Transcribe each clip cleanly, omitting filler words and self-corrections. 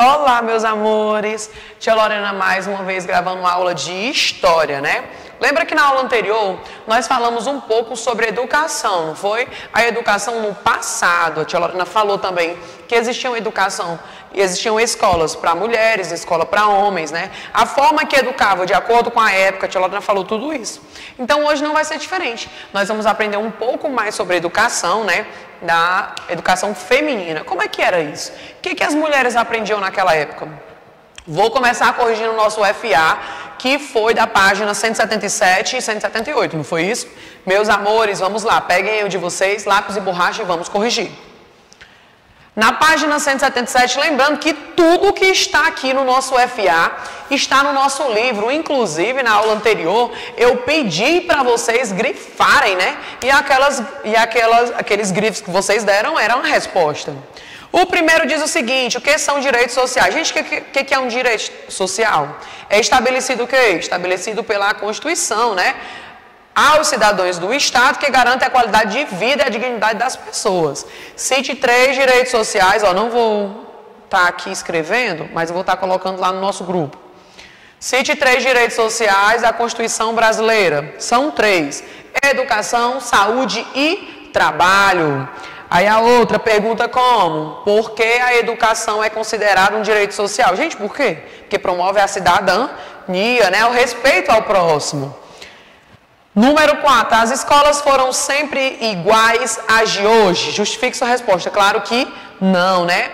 Olá, meus amores! Tia Lorena mais uma vez gravando uma aula de história, né? Lembra que na aula anterior nós falamos um pouco sobre educação, não foi? A educação no passado. A tia Lorena falou também que existiam escolas para mulheres, escola para homens, né? A forma que educava de acordo com a época, a tia Lorena falou tudo isso. Então hoje não vai ser diferente. Nós vamos aprender um pouco mais sobre educação, né? Da educação feminina. Como é que era isso? O que as mulheres aprendiam naquela época? Vou começar corrigindo o nosso FA, que foi da página 177 e 178, não foi isso? Meus amores, vamos lá, peguem o de vocês, lápis e borracha e vamos corrigir. Na página 177, lembrando que tudo que está aqui no nosso FA está no nosso livro. Inclusive, na aula anterior, eu pedi para vocês grifarem, né? E aqueles grifos que vocês deram eram a resposta. O primeiro diz o seguinte: o que são direitos sociais? Gente, o que é um direito social? É estabelecido o quê? Estabelecido pela Constituição, né? Aos cidadãos do Estado, que garante a qualidade de vida e a dignidade das pessoas. Cite 3 direitos sociais, ó, não vou estar aqui escrevendo, mas eu vou estar colocando lá no nosso grupo. Cite 3 direitos sociais da Constituição brasileira. São 3: educação, saúde e trabalho. Aí a outra pergunta como? Por que a educação é considerada um direito social? Gente, por quê? Porque promove a cidadania, né? O respeito ao próximo. Número 4, as escolas foram sempre iguais às de hoje? Justifique sua resposta. Claro que não, né?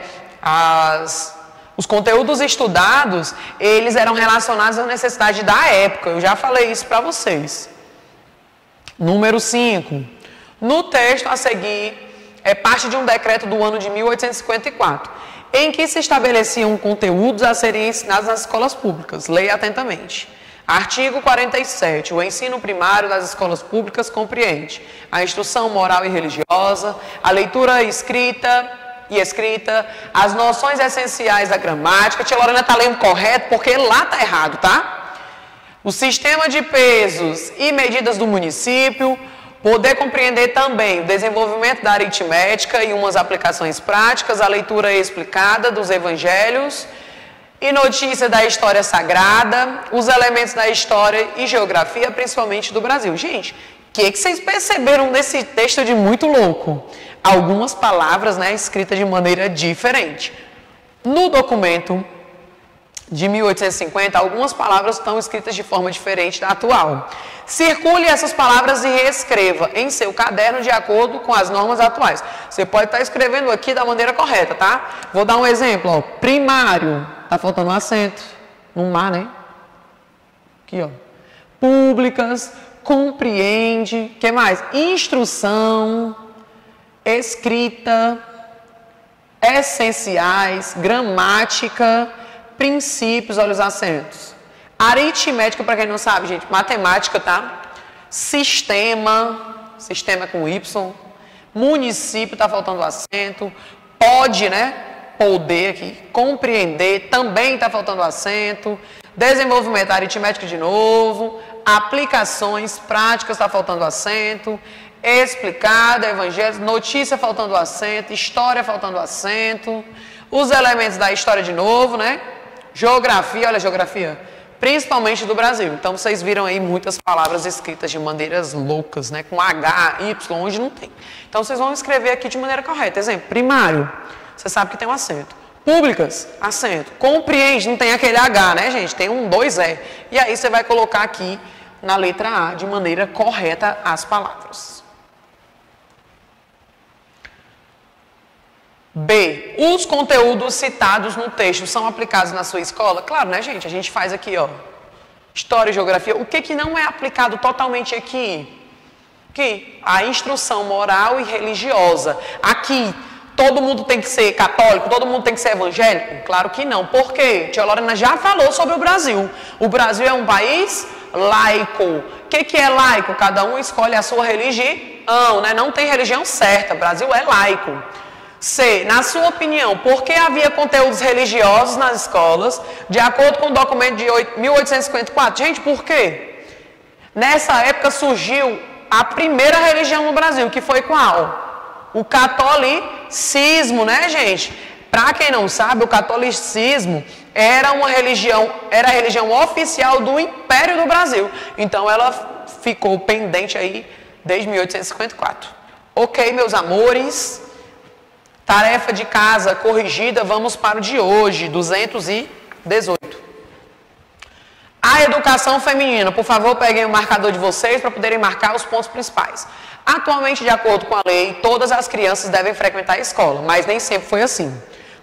Os conteúdos estudados, eles eram relacionados à necessidade da época. Eu já falei isso para vocês. Número 5, no texto a seguir, é parte de um decreto do ano de 1854, em que se estabeleciam conteúdos a serem ensinados nas escolas públicas. Leia atentamente. Artigo 47. O ensino primário das escolas públicas compreende a instrução moral e religiosa, a leitura escrita, as noções essenciais da gramática. A tia Lorena está lendo correto porque lá está errado, tá? O sistema de pesos e medidas do município. Poder compreender também o desenvolvimento da aritmética e umas aplicações práticas, a leitura explicada dos evangelhos e notícia da história sagrada, os elementos da história e geografia, principalmente do Brasil. Gente, o que vocês perceberam desse texto de muito louco? Algumas palavras, né, escritas de maneira diferente. No documento de 1850, algumas palavras estão escritas de forma diferente da atual. Circule essas palavras e reescreva em seu caderno de acordo com as normas atuais. Você pode estar escrevendo aqui da maneira correta, tá? Vou dar um exemplo, ó. Primário, tá faltando um acento, no mar, né? Aqui, ó. Públicas, compreende, que mais? Instrução, escrita, essenciais, gramática, princípios, olha os acentos. Aritmética, para quem não sabe, gente, matemática, tá? Sistema com Y. Município, tá faltando acento. Pode, né? Poder aqui. Compreender, também tá faltando acento. Desenvolvimento, aritmética de novo. Aplicações práticas, tá faltando acento. Explicada, evangelho, notícia faltando acento. História faltando acento. Os elementos da história de novo, né? Geografia, olha a geografia, principalmente do Brasil. Então, vocês viram aí muitas palavras escritas de maneiras loucas, né? Com H, Y, onde não tem. Então, vocês vão escrever aqui de maneira correta. Exemplo, primário, você sabe que tem um acento. Públicas, acento. Compreende, não tem aquele H, né, gente? Tem um 2E. E aí, você vai colocar aqui na letra A, de maneira correta, as palavras. B. Os conteúdos citados no texto são aplicados na sua escola? Claro, né, gente? A gente faz aqui, ó, história e geografia. O que não é aplicado totalmente aqui? Aqui, a instrução moral e religiosa. Aqui, todo mundo tem que ser católico? Todo mundo tem que ser evangélico? Claro que não. Por quê? Tia Lorena já falou sobre o Brasil. O Brasil é um país laico. O que é laico? Cada um escolhe a sua religião, né? Não tem religião certa. O Brasil é laico. C. Na sua opinião, por que havia conteúdos religiosos nas escolas, de acordo com o documento de 1854? Gente, por quê? Nessa época surgiu a primeira religião no Brasil, que foi qual? O catolicismo, né, gente? Para quem não sabe, o catolicismo era a religião oficial do Império do Brasil. Então ela ficou pendente aí desde 1854. Ok, meus amores, tarefa de casa corrigida, vamos para o de hoje, 218. A educação feminina, por favor, peguem o marcador de vocês para poderem marcar os pontos principais. Atualmente, de acordo com a lei, todas as crianças devem frequentar a escola, mas nem sempre foi assim.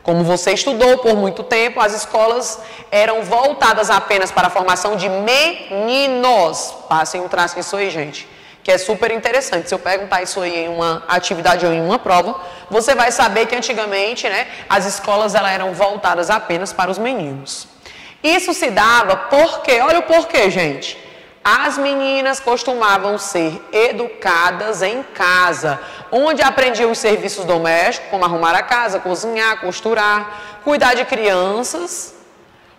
Como você estudou por muito tempo, as escolas eram voltadas apenas para a formação de meninos. Passem um traço nisso aí, gente, que é super interessante. Se eu perguntar isso aí em uma atividade ou em uma prova, você vai saber que antigamente, né, as escolas eram voltadas apenas para os meninos. Isso se dava porque, olha o porquê, gente. As meninas costumavam ser educadas em casa, onde aprendiam os serviços domésticos, como arrumar a casa, cozinhar, costurar, cuidar de crianças,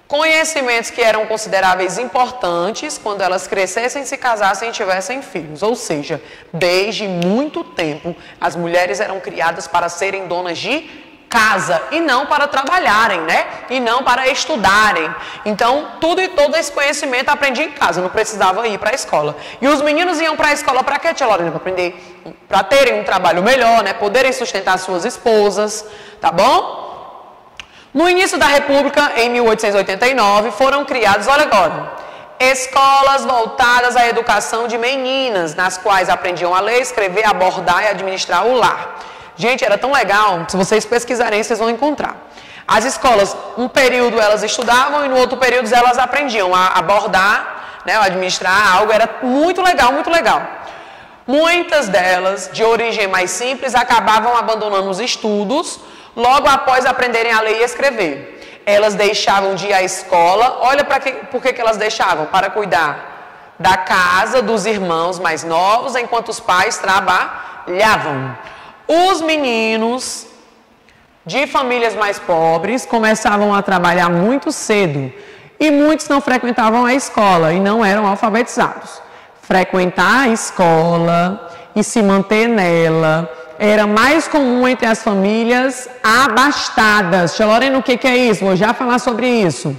conhecimentos que eram consideráveis importantes quando elas crescessem, se casassem e tivessem filhos. Ou seja, desde muito tempo, as mulheres eram criadas para serem donas de casa e não para trabalharem, né? E não para estudarem. Então, tudo e todo esse conhecimento aprendi em casa, não precisava ir para a escola. E os meninos iam para a escola para quê, tia Lorena? Para aprender, para terem um trabalho melhor, né? Poderem sustentar suas esposas, tá bom? No início da República, em 1889, foram criadas, olha agora, escolas voltadas à educação de meninas, nas quais aprendiam a ler, escrever, abordar e administrar o lar. Gente, era tão legal, se vocês pesquisarem, vocês vão encontrar. As escolas, um período elas estudavam e no outro período elas aprendiam a abordar, né, a administrar algo, era muito legal, muito legal. Muitas delas, de origem mais simples, acabavam abandonando os estudos logo após aprenderem a ler e escrever. Elas deixavam de ir à escola, olha por que elas deixavam? Para cuidar da casa, dos irmãos mais novos, enquanto os pais trabalhavam. Os meninos de famílias mais pobres começavam a trabalhar muito cedo e muitos não frequentavam a escola e não eram alfabetizados. Frequentar a escola e se manter nela era mais comum entre as famílias abastadas. Tia Lorena, o que é isso? Vou já falar sobre isso.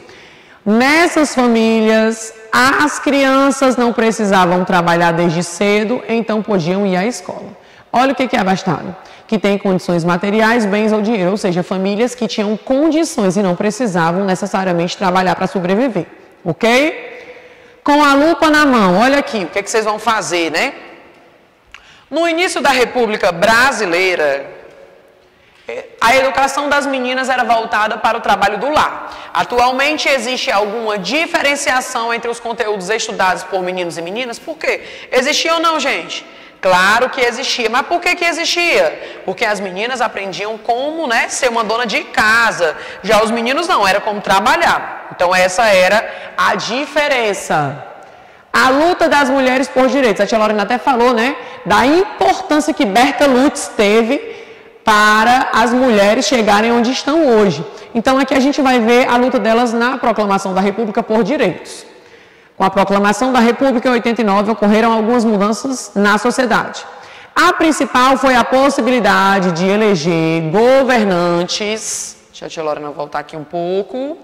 Nessas famílias, as crianças não precisavam trabalhar desde cedo, então podiam ir à escola. Olha o que é abastado, que tem condições materiais, bens ou dinheiro, ou seja, famílias que tinham condições e não precisavam necessariamente trabalhar para sobreviver, ok? Com a lupa na mão, olha aqui, o que vocês vão fazer, né? No início da República Brasileira, a educação das meninas era voltada para o trabalho do lar. Atualmente existe alguma diferenciação entre os conteúdos estudados por meninos e meninas? Por quê? Existia ou não, gente? Claro que existia, mas por que existia? Porque as meninas aprendiam como, né, ser uma dona de casa, já os meninos não, era como trabalhar. Então essa era a diferença. A luta das mulheres por direitos, a tia Lorena até falou, né, da importância que Berta Lutz teve para as mulheres chegarem onde estão hoje. Então aqui a gente vai ver a luta delas na proclamação da República por direitos. Com a proclamação da República em 89, ocorreram algumas mudanças na sociedade. A principal foi a possibilidade de eleger governantes. Deixa a tia Lorena voltar aqui um pouco.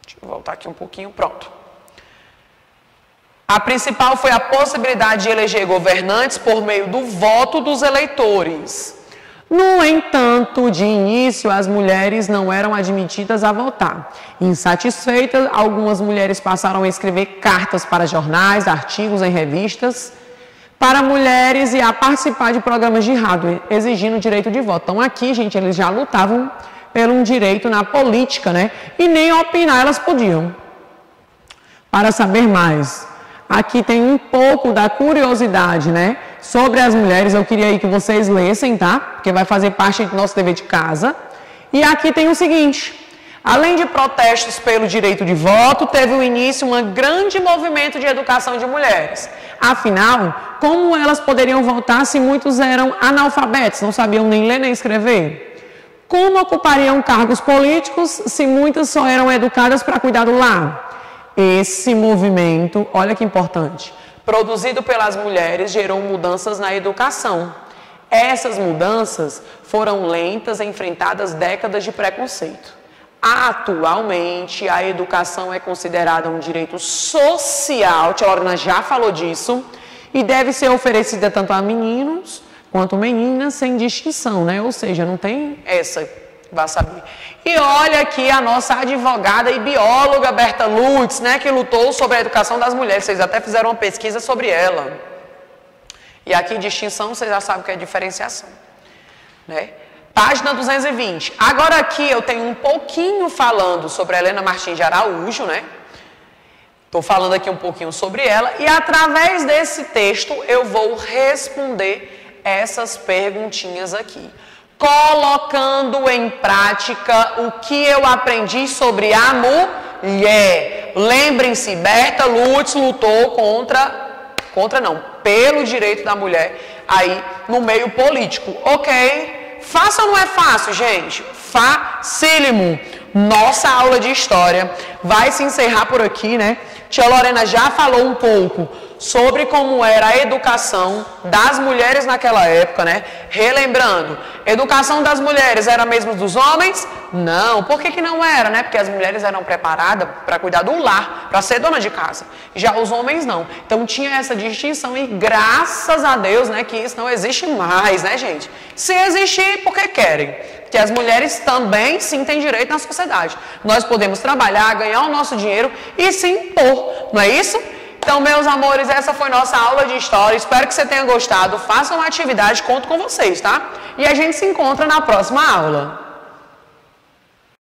Deixa eu voltar aqui um pouquinho, pronto. A principal foi a possibilidade de eleger governantes por meio do voto dos eleitores. No entanto, de início, as mulheres não eram admitidas a votar. Insatisfeitas, algumas mulheres passaram a escrever cartas para jornais, artigos em revistas, para mulheres e a participar de programas de rádio, exigindo o direito de voto. Então aqui, gente, eles já lutavam pelo um direito na política, né? E nem opinar elas podiam. Para saber mais, aqui tem um pouco da curiosidade, né? Sobre as mulheres, eu queria aí que vocês lessem, tá? Porque vai fazer parte do nosso dever de casa. E aqui tem o seguinte: além de protestos pelo direito de voto, teve o início um grande movimento de educação de mulheres. Afinal, como elas poderiam votar se muitos eram analfabetos, não sabiam nem ler nem escrever? Como ocupariam cargos políticos se muitas só eram educadas para cuidar do lar? Esse movimento, olha que importante, produzido pelas mulheres gerou mudanças na educação. Essas mudanças foram lentas, enfrentadas décadas de preconceito. Atualmente, a educação é considerada um direito social, Tia Lorena já falou disso, e deve ser oferecida tanto a meninos quanto meninas, sem distinção, né? Ou seja, não tem essa, vá saber. E olha aqui a nossa advogada e bióloga Berta Lutz, né, que lutou sobre a educação das mulheres. Vocês até fizeram uma pesquisa sobre ela. E aqui distinção, vocês já sabem que é diferenciação, né? Página 220. Agora aqui eu tenho um pouquinho falando sobre a Helena Martins de Araújo, né? Estou falando aqui um pouquinho sobre ela e através desse texto eu vou responder essas perguntinhas aqui, colocando em prática o que eu aprendi sobre a mulher. Lembrem-se, Berta Lutz lutou pelo direito da mulher aí no meio político, ok? Fácil ou não é fácil, gente? Facílimo. Nossa aula de história vai se encerrar por aqui, né? Tia Lorena já falou um pouco sobre como era a educação das mulheres naquela época, né? Relembrando, educação das mulheres era a mesma dos homens? Não. Por que não era, né? Porque as mulheres eram preparadas para cuidar do lar, para ser dona de casa. Já os homens não. Então tinha essa distinção e graças a Deus, né, que isso não existe mais, né, gente? Se existir, porque querem. Que as mulheres também sim têm direito na sociedade. Nós podemos trabalhar, ganhar o nosso dinheiro e se impor, não é isso? Então, meus amores, essa foi nossa aula de história. Espero que você tenha gostado. Façam uma atividade, conto com vocês, tá? E a gente se encontra na próxima aula.